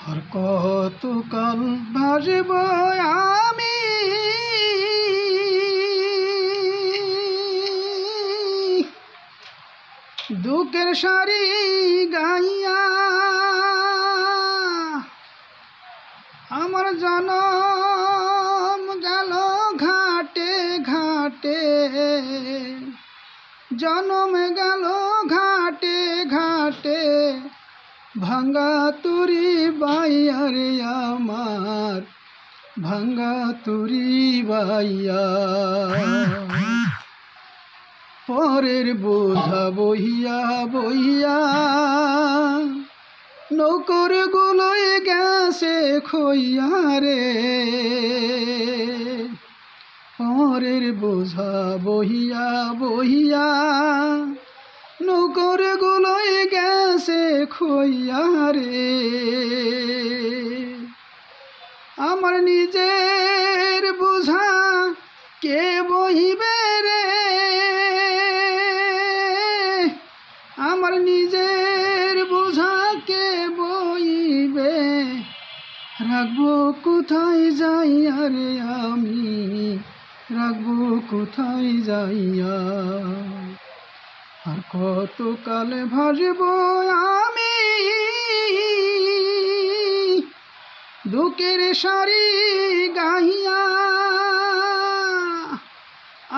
আর কতকাল ভাসব আমি দুঃখের সারি গাইয়া, আমার জনম গেল ঘাটে ঘাটে, জনম গেল ঘাটে ঘাটে, ভাঙ্গা তুরি বাইয়া রে আমার, ভাঙ্গা তুরি বাইয়া। পরের বোঝা বহিয়া বহিয়া নৌকর গুলোয় গেছে খইয়া রে, পরের বোঝা বহিয়া বহিয়া নৌকর গুলোয় গেছে খইয়া রে। আমার নিজের বোঝা কে বহিবে রে, আমার নিজের বোঝা কে বইবে, রাখবো কোথায় যাইয়া রে আমি, রাখবো কোথায় যাইয়া। আর কতকাল ভাসব আমি দুঃখের সারি গাইয়া,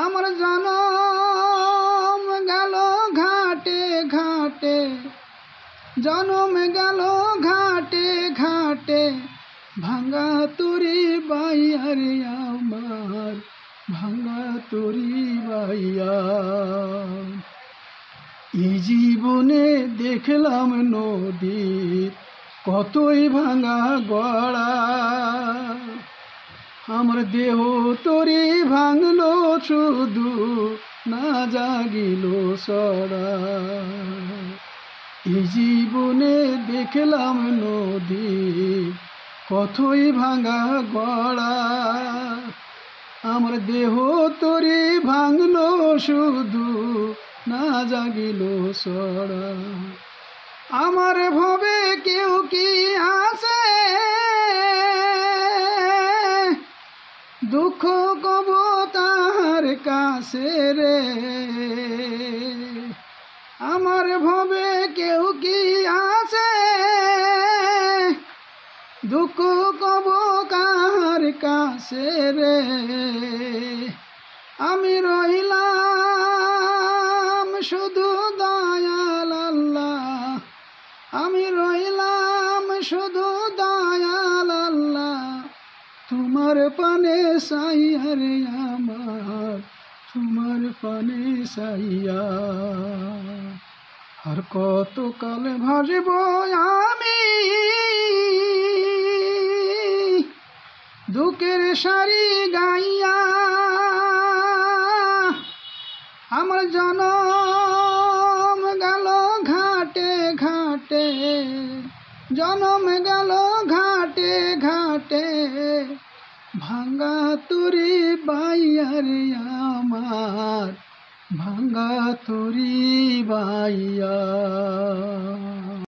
আমার জনম গেল ঘাটে ঘাটে, জনম গেল ঘাটে ঘাটে, ভাঙ্গা তুরি বাইয়া রে আমার, ভাঙ্গা তুরি বাইয়া। এই জীবনে দেখলাম নদীর কতই ভাঙা গড়া, আমার দেহ তোরে ভাঙলো শুধু, না জাগিল সরা। এই জীবনে দেখলাম নদী কতই ভাঙা গড়া, আমার দেহ তোরে ভাঙলো শুধু, না জাগিল সরা। আমার ভবে কেউ কি আছে, দুঃখ কব তাহার কাছে রে, আমার ভবে কেউ কি আছে, দুঃখ কব কাহার কাছে রে। আমি রইলাম শুধু দয়াল আল্লাহ, আমি রইলাম শুধু দয়াল আল্লাহ, তোমার পানে সাইয়া রে আমার, তোমার পানে সাইয়া। আর কতকাল ভাসব আমি দুঃখের সারি গাইয়া, আমার জনম গেল ঘাটে ঘাটে, জনম গেল ঘাটে ঘাটে, ভাঙ্গা তুরি বাইয়া রে আমার, ভাঙ্গা তুরি বাইয়া।